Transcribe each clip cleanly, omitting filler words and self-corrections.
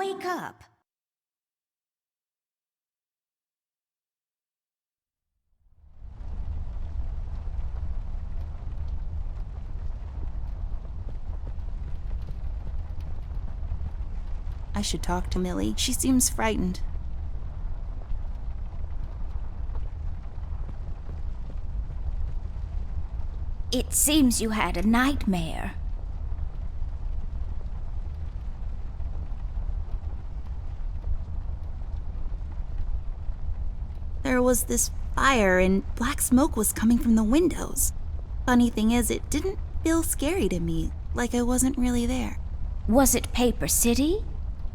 wake up. I should talk to Millie. She seems frightened. It seems you had a nightmare. There was this fire and black smoke was coming from the windows. Funny thing is, it didn't feel scary to me, like I wasn't really there. Was it Paper City?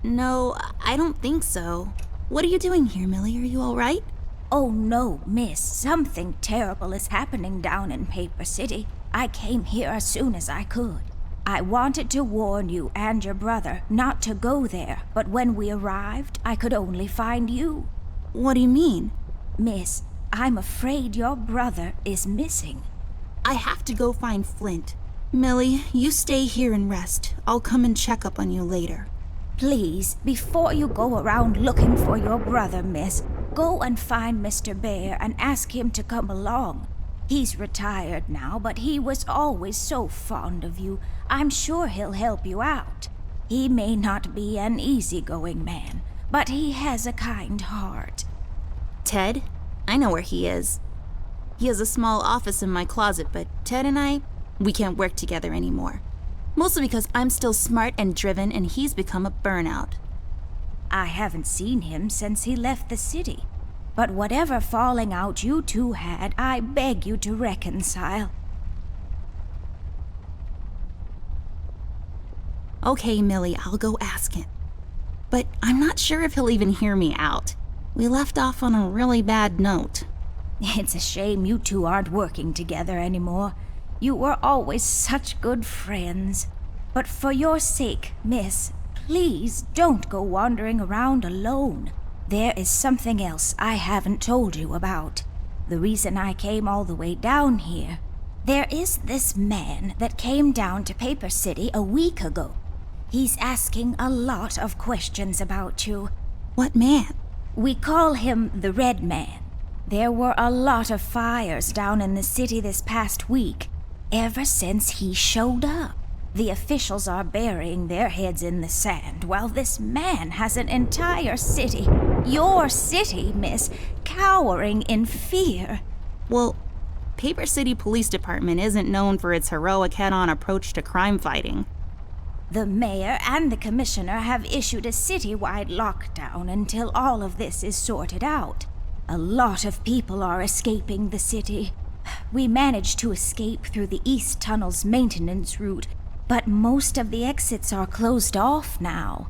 No, I don't think so. What are you doing here, Millie? Are you all right? Oh no, miss. Something terrible is happening down in Paper City. I came here as soon as I could. I wanted to warn you and your brother not to go there, but when we arrived, I could only find you. What do you mean? Miss, I'm afraid your brother is missing. I have to go find Flint. Millie, you stay here and rest. I'll come and check up on you later. Please, before you go around looking for your brother, miss, go and find Mr. Bear and ask him to come along. He's retired now, but he was always so fond of you. I'm sure he'll help you out. He may not be an easygoing man, but he has a kind heart. Ted? I know where he is. He has a small office in my closet, but Ted and we can't work together anymore. Mostly because I'm still smart and driven and he's become a burnout. I haven't seen him since he left the city. But whatever falling out you two had, I beg you to reconcile. Okay, Millie, I'll go ask him. But I'm not sure if he'll even hear me out. We left off on a really bad note. It's a shame you two aren't working together anymore. You were always such good friends. But for your sake, miss, please don't go wandering around alone. There is something else I haven't told you about. The reason I came all the way down here. There is this man that came down to Paper City a week ago. He's asking a lot of questions about you. What man? We call him the Red Man. There were a lot of fires down in the city this past week. Ever since he showed up, the officials are burying their heads in the sand, while this man has an entire city, your city, miss, cowering in fear. Well, Paper City Police Department isn't known for its heroic head-on approach to crime fighting. The mayor and the commissioner have issued a citywide lockdown until all of this is sorted out. A lot of people are escaping the city. We managed to escape through the East Tunnel's maintenance route, but most of the exits are closed off now.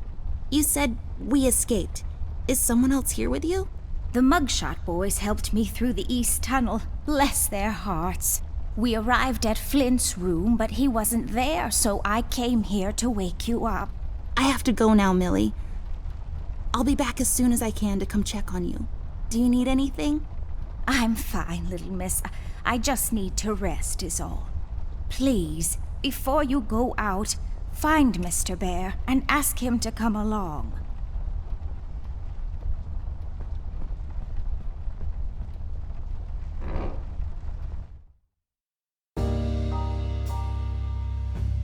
You said we escaped. Is someone else here with you? The Mugshot boys helped me through the East Tunnel. Bless their hearts. We arrived at Flint's room, but he wasn't there, so I came here to wake you up. I have to go now, Millie. I'll be back as soon as I can to come check on you. Do you need anything? I'm fine, little miss. I just need to rest is all. Please, before you go out, find Mr. Bear and ask him to come along.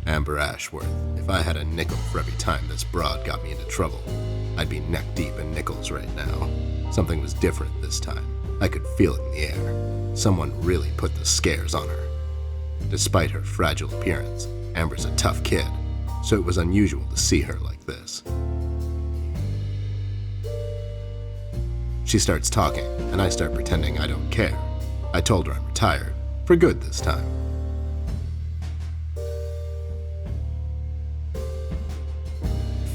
Amber Ashworth, if I had a nickel for every time this broad got me into trouble, I'd be neck deep in nickels right now. Something was different this time. I could feel it in the air. Someone really put the scares on her. Despite her fragile appearance, Amber's a tough kid, so it was unusual to see her like this. She starts talking, and I start pretending I don't care. I told her I'm retired, for good this time.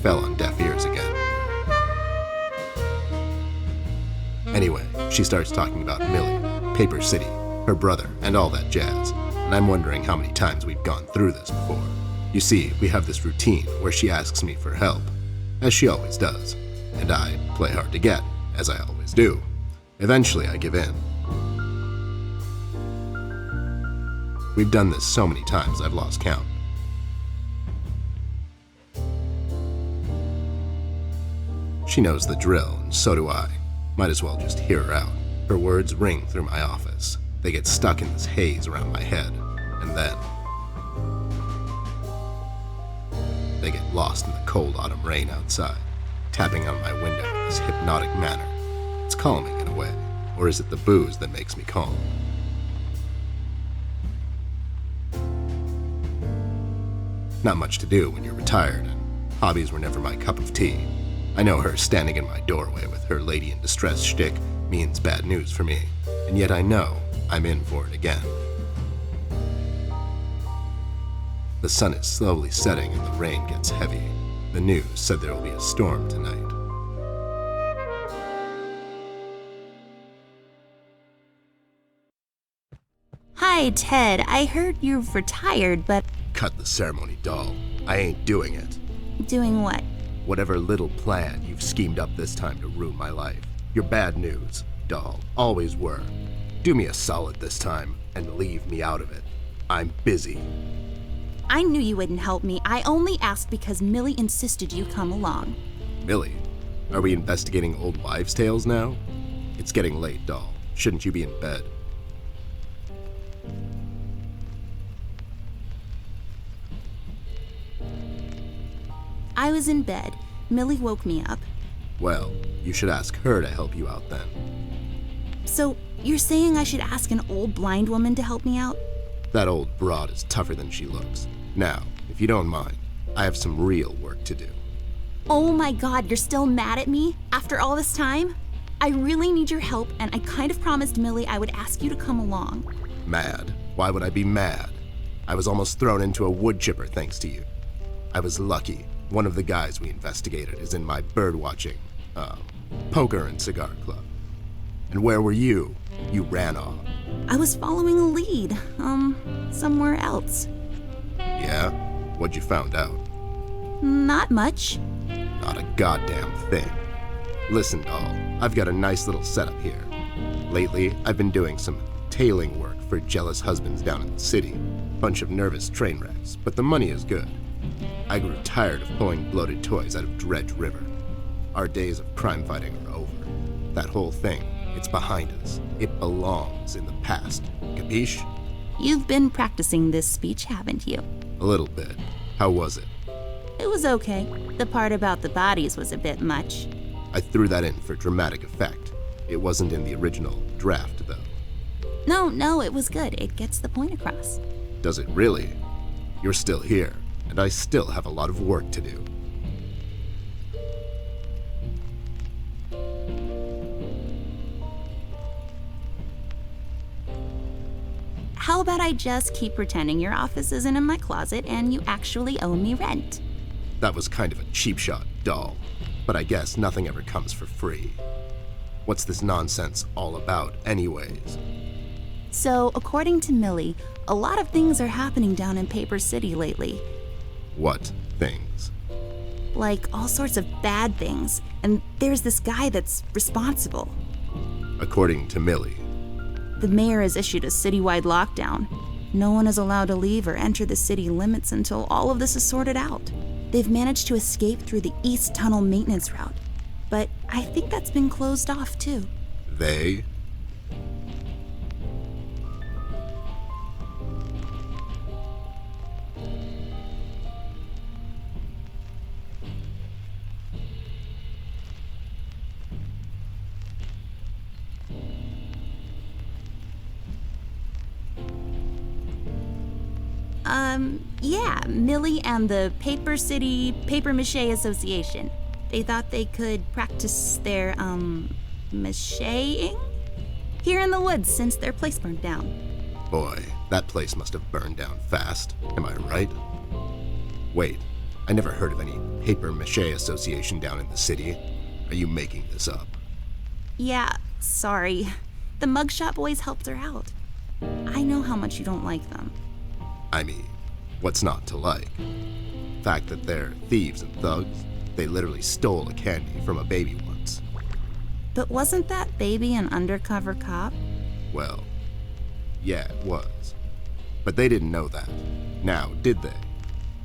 Fell on deaf ears again. Anyway, she starts talking about Millie, Paper City, her brother, and all that jazz, and I'm wondering how many times we've gone through this before. You see, we have this routine where she asks me for help, as she always does, and I play hard to get, as I always do. Eventually, I give in. We've done this so many times I've lost count. She knows the drill, and so do I. Might as well just hear her out. Her words ring through my office. They get stuck in this haze around my head, and then they get lost in the cold autumn rain outside, tapping on my window in this hypnotic manner. It's calming in a way, or is it the booze that makes me calm? Not much to do when you're retired, and hobbies were never my cup of tea. I know her standing in my doorway with her lady in distress shtick means bad news for me, and yet I know I'm in for it again. The sun is slowly setting and the rain gets heavy. The news said there will be a storm tonight. Hi, Ted. I heard you've retired, but... Cut the ceremony, doll. I ain't doing it. Doing what? Whatever little plan you've schemed up this time to ruin my life. You're bad news, doll. Always were. Do me a solid this time and leave me out of it. I'm busy. I knew you wouldn't help me. I only asked because Millie insisted you come along. Millie? Are we investigating old wives' tales now? It's getting late, doll. Shouldn't you be in bed? I was in bed. Millie woke me up. Well, you should ask her to help you out then. So, you're saying I should ask an old blind woman to help me out? That old broad is tougher than she looks. Now, if you don't mind, I have some real work to do. Oh my god, you're still mad at me? After all this time? I really need your help, and I kind of promised Millie I would ask you to come along. Mad? Why would I be mad? I was almost thrown into a wood chipper thanks to you. I was lucky. One of the guys we investigated is in my bird-watching, poker and cigar club. And where were you? You ran off. I was following a lead, somewhere else. Yeah? What'd you found out? Not much. Not a goddamn thing. Listen, doll, I've got a nice little setup here. Lately, I've been doing some tailing work for jealous husbands down in the city. Bunch of nervous train wrecks, but the money is good. I grew tired of pulling bloated toys out of Dredge River. Our days of crime fighting are over. That whole thing, it's behind us. It belongs in the past. Capiche? You've been practicing this speech, haven't you? A little bit. How was it? It was okay. The part about the bodies was a bit much. I threw that in for dramatic effect. It wasn't in the original draft, though. No, it was good. It gets the point across. Does it really? You're still here, and I still have a lot of work to do. How about I just keep pretending your office isn't in my closet and you actually owe me rent? That was kind of a cheap shot, doll. But I guess nothing ever comes for free. What's this nonsense all about, anyways? So, according to Millie, a lot of things are happening down in Paper City lately. What things? Like all sorts of bad things. And there's this guy that's responsible. According to Millie. The mayor has issued a citywide lockdown. No one is allowed to leave or enter the city limits until all of this is sorted out. They've managed to escape through the East Tunnel maintenance route, but I think that's been closed off too. They? Yeah, Millie and the Paper City Paper Mache Association. They thought they could practice their, macheing here in the woods since their place burned down. Boy, that place must have burned down fast. Am I right? Wait, I never heard of any Paper Mache Association down in the city. Are you making this up? Yeah, sorry. The mugshot boys helped her out. I know how much you don't like them. I mean, what's not to like? The fact that they're thieves and thugs? They literally stole a candy from a baby once. But wasn't that baby an undercover cop? Well, yeah, it was. But they didn't know that. Now, did they?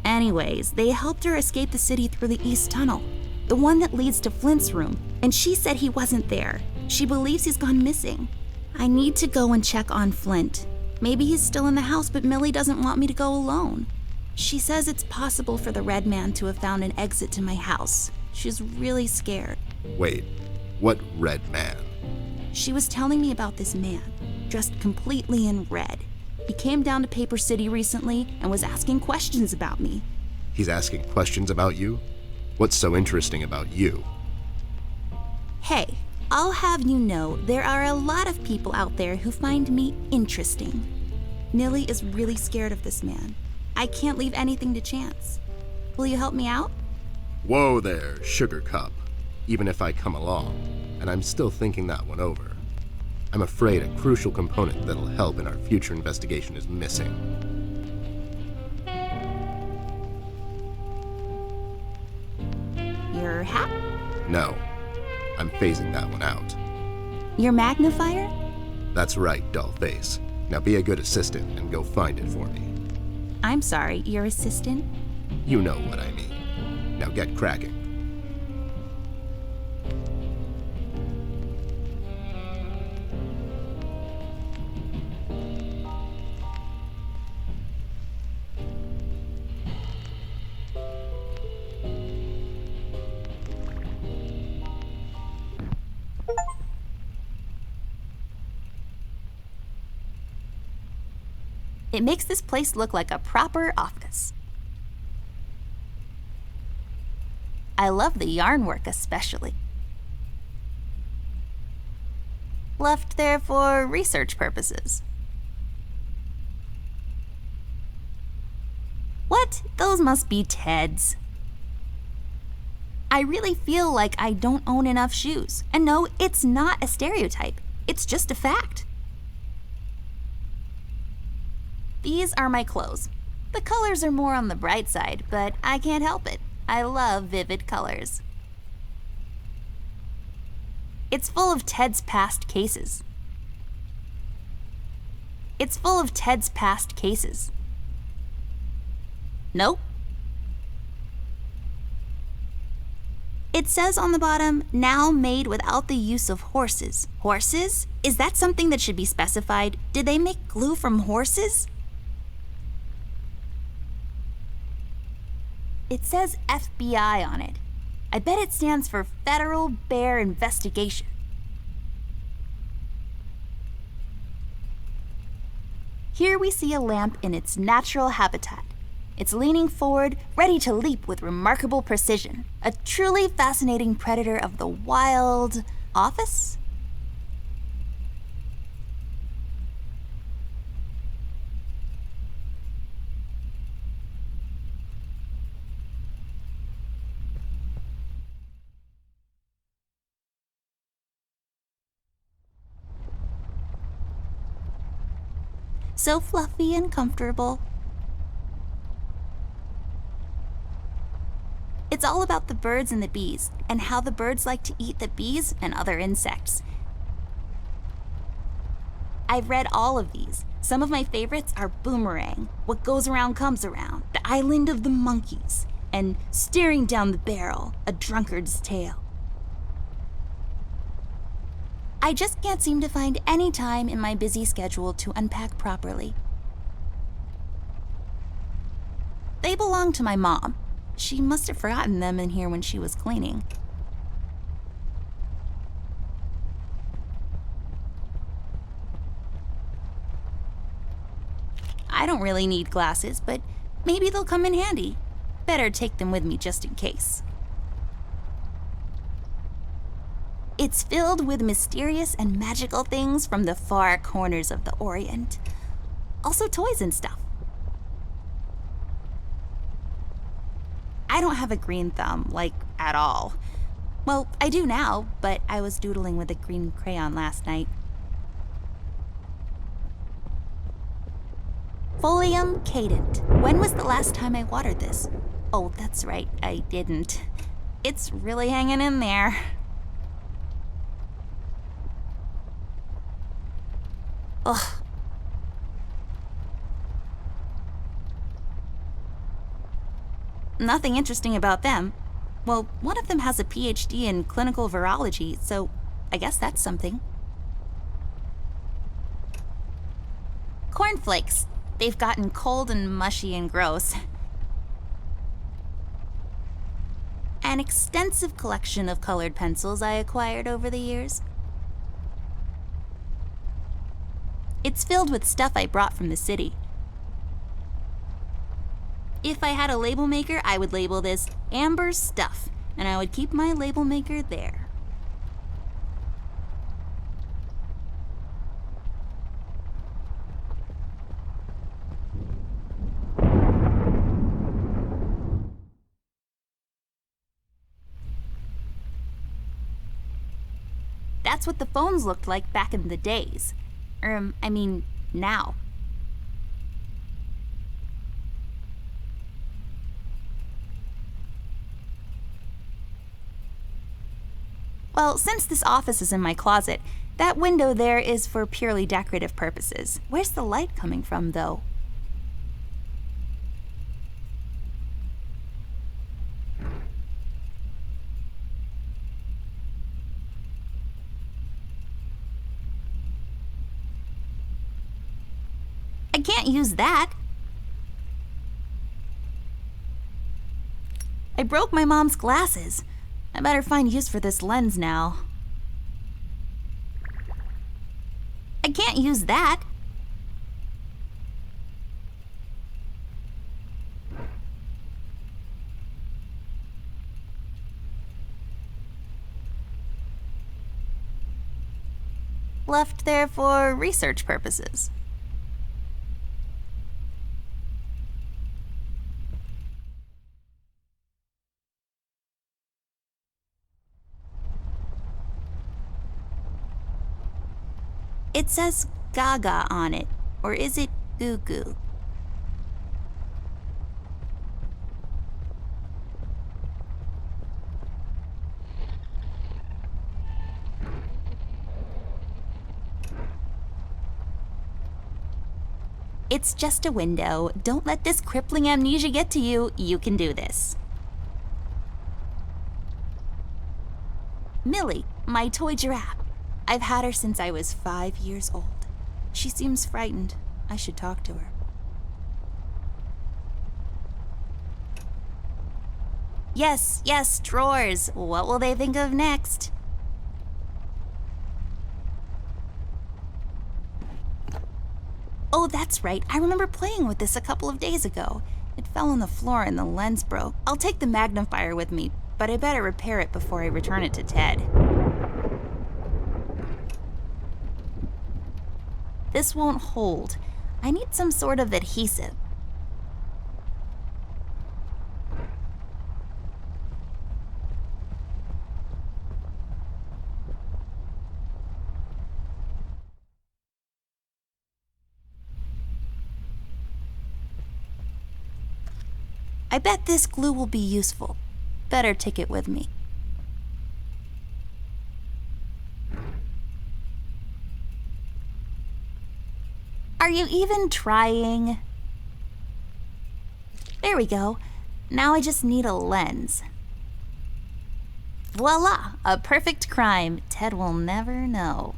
Anyways, they helped her escape the city through the East Tunnel. the one that leads to Flint's room, and she said he wasn't there. She believes he's gone missing. I need to go and check on Flint. Maybe he's still in the house, but Millie doesn't want me to go alone. She says it's possible for the red man to have found an exit to my house. She's really scared. Wait, what red man? She was telling me about this man, dressed completely in red. He came down to Paper City recently and was asking questions about me. He's asking questions about you? What's so interesting about you? Hey, I'll have you know there are a lot of people out there who find me interesting. Nilly is really scared of this man. I can't leave anything to chance. Will you help me out? Whoa there, sugar cup. Even if I come along, and I'm still thinking that one over. I'm afraid a crucial component that'll help in our future investigation is missing. Your hat? No, I'm phasing that one out. Your magnifier? That's right, doll face. Now be a good assistant and go find it for me. I'm sorry, your assistant? You know what I mean. Now get cracking. It makes this place look like a proper office. I love the yarn work especially. Left there for research purposes. What? Those must be Ted's. I really feel like I don't own enough shoes. And no, it's not a stereotype. It's just a fact. These are my clothes. The colors are more on the bright side, but I can't help it. I love vivid colors. It's full of Ted's past cases. It's full of Ted's past cases. Nope. It says on the bottom, now made without the use of horses. Horses? Is that something that should be specified? Did they make glue from horses? It says FBI on it. I bet it stands for Federal Bear Investigation. Here we see a lamp in its natural habitat. It's leaning forward, ready to leap with remarkable precision. A truly fascinating predator of the wild office? So fluffy and comfortable. It's all about the birds and the bees, and how the birds like to eat the bees and other insects. I've read all of these. Some of my favorites are Boomerang, What Goes Around Comes Around, The Island of the Monkeys, and Staring Down the Barrel, A Drunkard's Tale. I just can't seem to find any time in my busy schedule to unpack properly. They belong to my mom. She must have forgotten them in here when she was cleaning. I don't really need glasses, but maybe they'll come in handy. Better take them with me just in case. It's filled with mysterious and magical things from the far corners of the Orient. Also toys and stuff. I don't have a green thumb, like, at all. Well, I do now, but I was doodling with a green crayon last night. Folium cadent. When was the last time I watered this? Oh, that's right, I didn't. It's really hanging in there. Ugh. Nothing interesting about them. Well, one of them has a PhD in clinical virology, so I guess that's something. Cornflakes. They've gotten cold and mushy and gross. An extensive collection of colored pencils I acquired over the years. It's filled with stuff I brought from the city. If I had a label maker, I would label this Amber's Stuff, and I would keep my label maker there. That's what the phones looked like back in the days. I mean, now. Well, since this office is in my closet, that window there is for purely decorative purposes. Where's the light coming from, though? I can't use that. I broke my mom's glasses. I better find use for this lens now. I can't use that. Left there for research purposes. It says Gaga on it, or is it Goo Goo? It's just a window. Don't let this crippling amnesia get to you. You can do this. Millie, my toy giraffe. I've had her since I was 5 years old. She seems frightened. I should talk to her. Yes, drawers. What will they think of next? Oh, that's right. I remember playing with this a couple of days ago. It fell on the floor and the lens broke. I'll take the magnifier with me, but I better repair it before I return it to Ted. This won't hold. I need some sort of adhesive. I bet this glue will be useful. Better take it with me. Are you even trying? There we go. Now I just need a lens. Voila! A perfect crime. Ted will never know.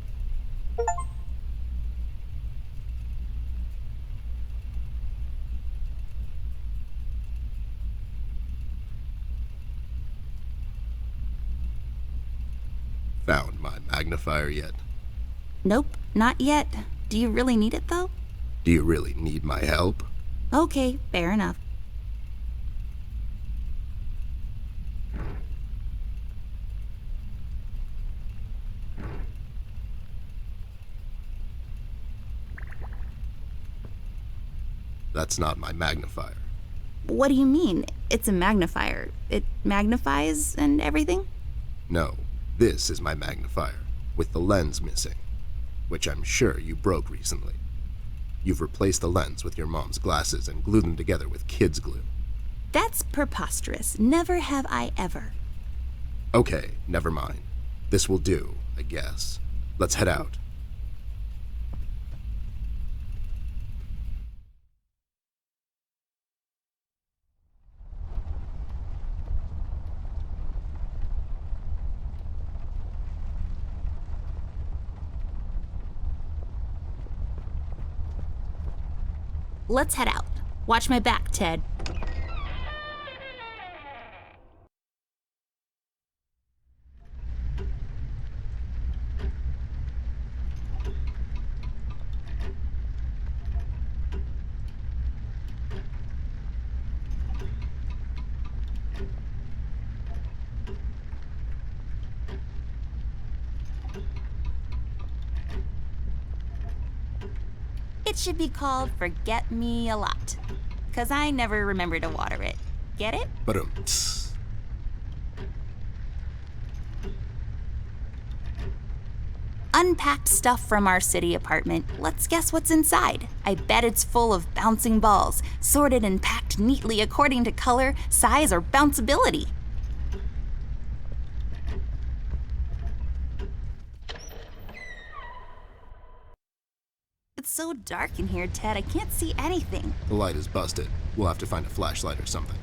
Found my magnifier yet? Nope, not yet. Do you really need it, though? Do you really need my help? Okay, fair enough. That's not my magnifier. What do you mean? It's a magnifier. It magnifies and everything? No, this is my magnifier, with the lens missing, which I'm sure you broke recently. You've replaced the lens with your mom's glasses and glued them together with kids' glue. That's preposterous. Never have I ever. Okay, never mind. This will do, I guess. Let's head out. Let's head out. Watch my back, Ted. It should be called Forget Me a Lot, 'cause I never remember to water it. Get it? But Unpacked stuff from our city apartment. Let's guess what's inside. I bet it's full of bouncing balls, sorted and packed neatly according to color, size, or bounceability. It's so dark in here, Ted. I can't see anything. the light is busted. We'll have to find a flashlight or something.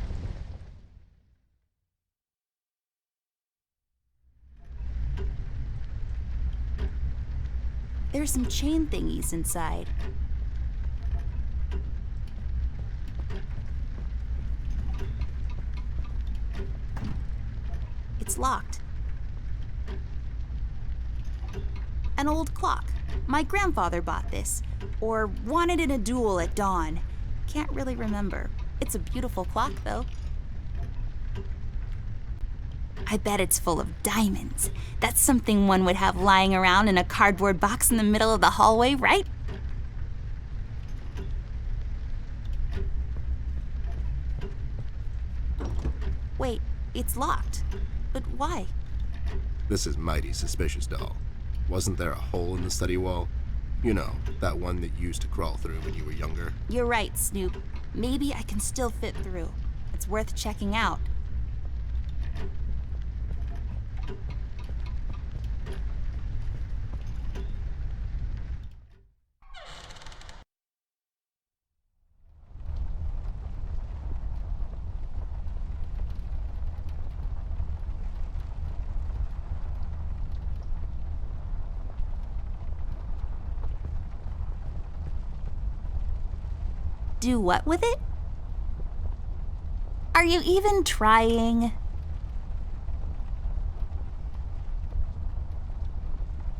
There's some chain thingies inside. It's locked. An old clock. My grandfather bought this, or wanted in a duel at dawn. Can't really remember. It's a beautiful clock, though. I bet it's full of diamonds. That's something one would have lying around in a cardboard box in the middle of the hallway, right? Wait, it's locked. But why? This is mighty suspicious, doll. Wasn't there a hole in the study wall? You know, that one that you used to crawl through when you were younger. You're right, Snoop. Maybe I can still fit through. It's worth checking out. Do what with it? Are you even trying?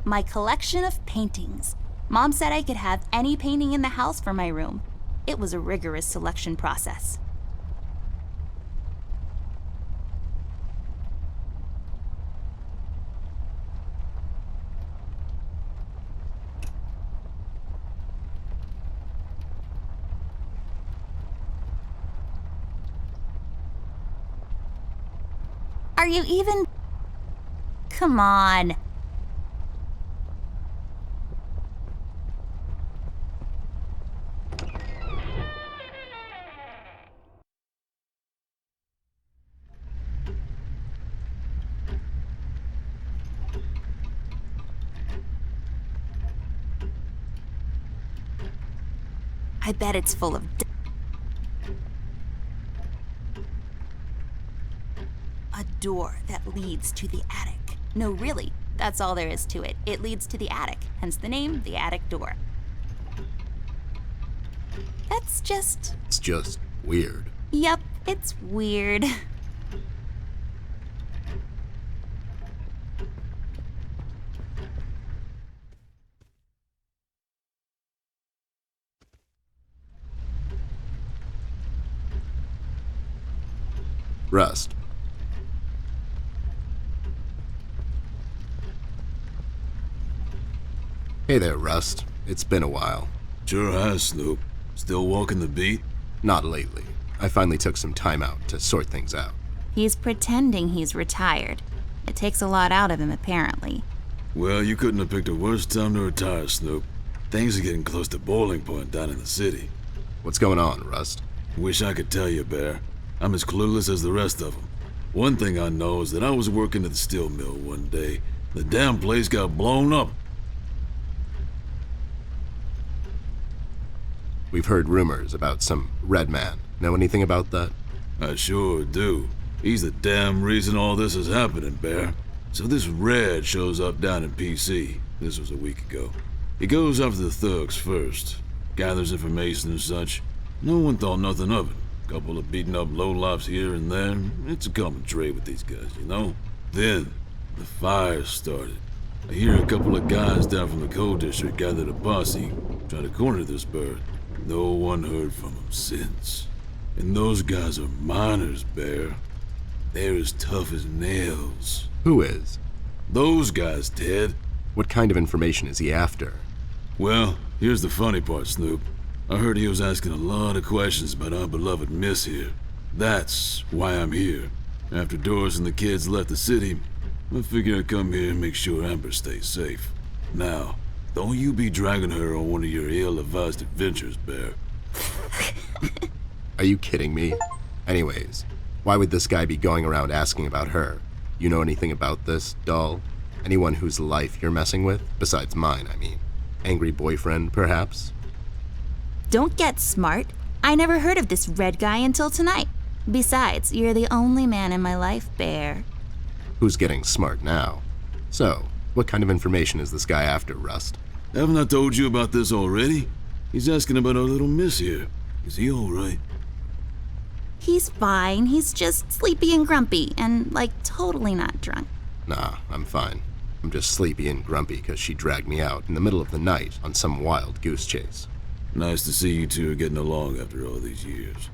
My collection of paintings. Mom said I could have any painting in the house for my room. It was a rigorous selection process. Are you even... Come on. I bet it's full of... A door that leads to the attic. No, really, that's all there is to it. It leads to the attic, hence the name, the attic door. That's just... It's just weird. Yep, it's weird. Rust. Hey there, Rust. It's been a while. Sure has, Snoop. Still walking the beat? Not lately. I finally took some time out to sort things out. He's pretending he's retired. It takes a lot out of him, apparently. Well, you couldn't have picked a worse time to retire, Snoop. Things are getting close to boiling point down in the city. What's going on, Rust? Wish I could tell you, Bear. I'm as clueless as the rest of them. One thing I know is that I was working at the steel mill one day. The damn place got blown up. We've heard rumors about some red man. Know anything about that? I sure do. He's the damn reason all this is happening, Bear. So this Red shows up down in PC. This was a week ago. He goes after the thugs first, gathers information and such, No one thought nothing of it. Couple of beaten up lowlifes here and there. It's a common trait with these guys, you know? Then, the fire started. I hear a couple of guys down from the coal district gathered a posse, try to corner this bird. No one heard from them since. And those guys are miners, Bear. They're as tough as nails. Who is? Those guys, Ted. What kind of information is he after? Well, here's the funny part, Snoop. I heard he was asking a lot of questions about our beloved Miss here. That's why I'm here. After Doris and the kids left the city, I figured I'd come here and make sure Amber stays safe. Now, don't you be dragging her on one of your ill-advised adventures, Bear. Are you kidding me? Anyways, why would this guy be going around asking about her? You know anything about this, doll? Anyone whose life you're messing with? Besides mine, I mean. Angry boyfriend, perhaps? Don't get smart. I never heard of this red guy until tonight. Besides, you're the only man in my life, Bear. Who's getting smart now? So, what kind of information is this guy after, Rust? Haven't I told you about this already? He's asking about our little Miss here. Is he alright? He's fine. He's just sleepy and grumpy and, like, totally not drunk. Nah, I'm fine. I'm just sleepy and grumpy because she dragged me out in the middle of the night on some wild goose chase. Nice to see you two are getting along after all these years.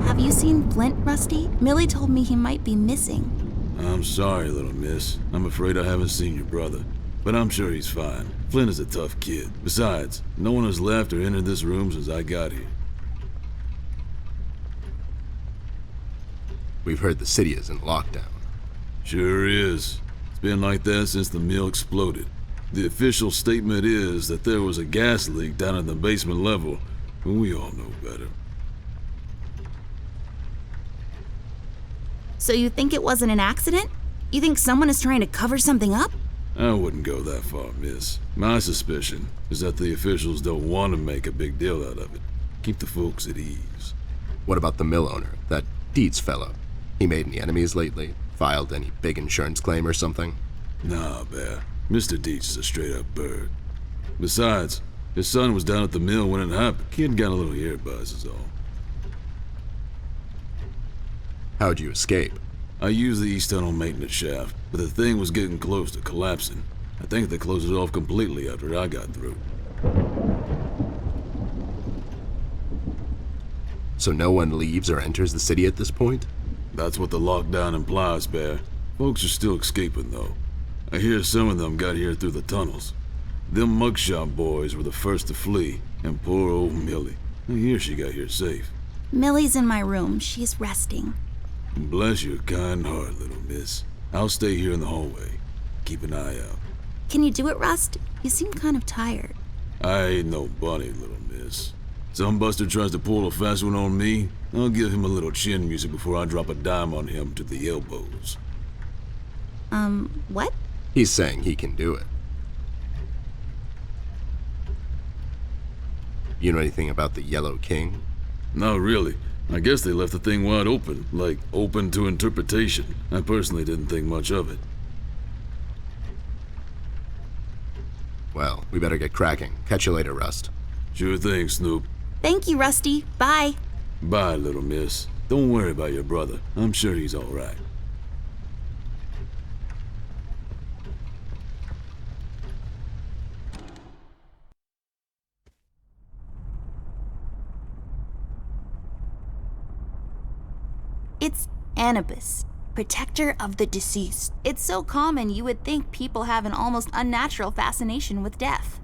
Have you seen Flint, Rusty? Millie told me he might be missing. I'm sorry, little miss. I'm afraid I haven't seen your brother. But I'm sure he's fine. Flint is a tough kid. Besides, no one has left or entered this room since I got here. We've heard the city is in lockdown. Sure is. It's been like that since the mill exploded. The official statement is that there was a gas leak down at the basement level, but we all know better. So you think it wasn't an accident? You think someone is trying to cover something up? I wouldn't go that far, miss. My suspicion is that the officials don't want to make a big deal out of it. Keep the folks at ease. What about the mill owner, that Dietz fellow? He made any enemies lately? Filed any big insurance claim or something? Nah, Bear. Mr. Dietz is a straight-up bird. Besides, his son was down at the mill when it happened. Kid got a little ear buzz is all. How'd you escape? I used the east tunnel maintenance shaft, but the thing was getting close to collapsing. I think they closed it off completely after I got through. So no one leaves or enters the city at this point? That's what the lockdown implies, Bear. Folks are still escaping, though. I hear some of them got here through the tunnels. Them mugshot boys were the first to flee, and poor old Millie. I hear she got here safe. Millie's in my room. She's resting. Bless your kind heart, little miss. I'll stay here in the hallway. Keep an eye out. Can you do it, Rust? You seem kind of tired. I ain't no bunny, little miss. Some buster tries to pull a fast one on me, I'll give him a little chin music before I drop a dime on him to the elbows. What? He's saying he can do it. You know anything about the Yellow King? Not really. I guess they left the thing wide open, like open to interpretation. I personally didn't think much of it. Well, we better get cracking. Catch you later, Rust. Sure thing, Snoop. Thank you, Rusty. Bye. Bye, little miss. Don't worry about your brother. I'm sure he's all right. It's Anubis, protector of the deceased. It's so common you would think people have an almost unnatural fascination with death.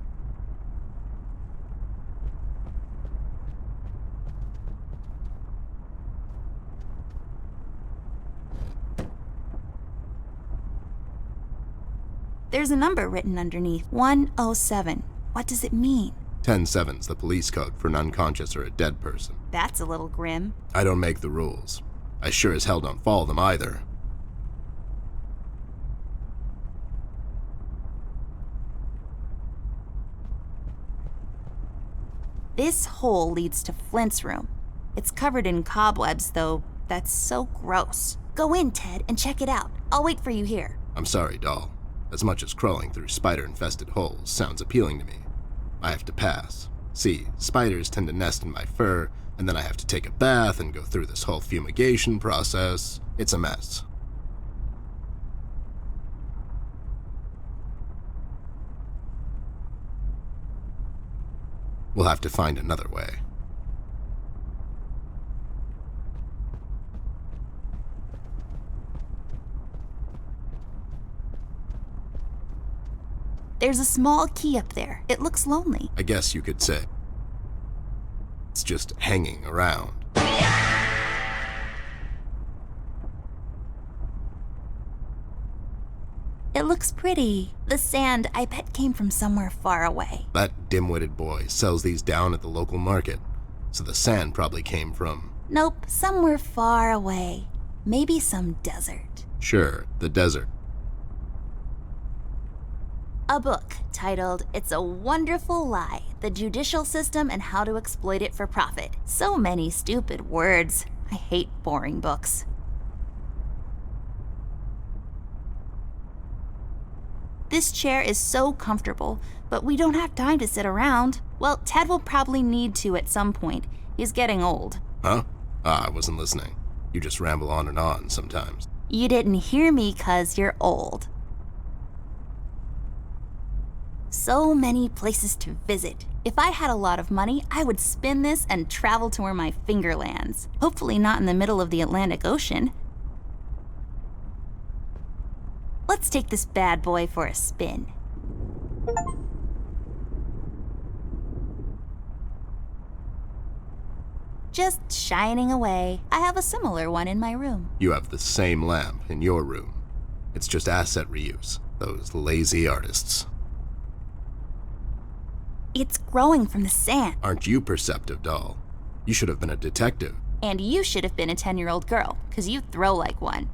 There's a number written underneath, 107. What does it mean? 10-7's the police code for an unconscious or a dead person. That's a little grim. I don't make the rules. I sure as hell don't follow them either. This hole leads to Flint's room. It's covered in cobwebs, though. That's so gross. Go in, Ted, and check it out. I'll wait for you here. I'm sorry, doll. As much as crawling through spider-infested holes sounds appealing to me, I have to pass. See, spiders tend to nest in my fur, and then I have to take a bath and go through this whole fumigation process. It's a mess. We'll have to find another way. There's a small key up there. It looks lonely. I guess you could say. It's just hanging around. It looks pretty. The sand, I bet, came from somewhere far away. That dim-witted boy sells these down at the local market, so the sand probably came from... Nope, somewhere far away. Maybe some desert. Sure, the desert. A book titled It's a Wonderful Lie, The Judicial System and How to Exploit It for Profit. So many stupid words. I hate boring books. This chair is so comfortable, but we don't have time to sit around. Well, Ted will probably need to at some point. He's getting old. Huh? I wasn't listening. You just ramble on and on sometimes. You didn't hear me 'cause you're old. So many places to visit. If I had a lot of money, I would spin this and travel to where my finger lands. Hopefully not in the middle of the Atlantic Ocean. Let's take this bad boy for a spin. Just shining away. I have a similar one in my room. You have the same lamp in your room. It's just asset reuse. Those lazy artists. It's growing from the sand. Aren't you perceptive, doll? You should have been a detective. And you should have been a 10-year-old girl, 'cause you throw like one.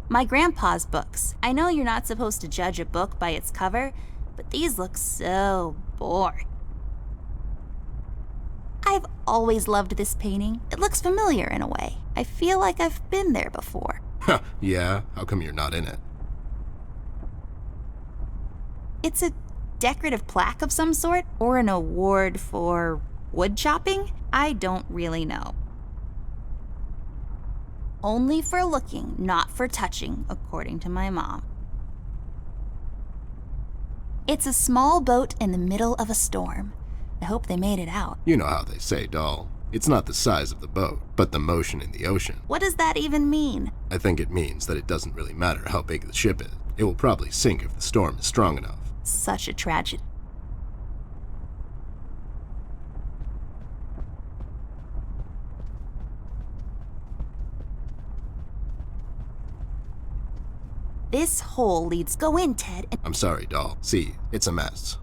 My grandpa's books. I know you're not supposed to judge a book by its cover, but these look so boring. I've always loved this painting. It looks familiar in a way. I feel like I've been there before. Huh, yeah? How come you're not in it? It's a decorative plaque of some sort, or an award for wood chopping? I don't really know. Only for looking, not for touching, according to my mom. It's a small boat in the middle of a storm. I hope they made it out. You know how they say, doll. It's not the size of the boat, but the motion in the ocean. What does that even mean? I think it means that it doesn't really matter how big the ship is. It will probably sink if the storm is strong enough. Such a tragedy. This hole leads... Go in, Ted. I'm sorry, doll. See, it's a mess.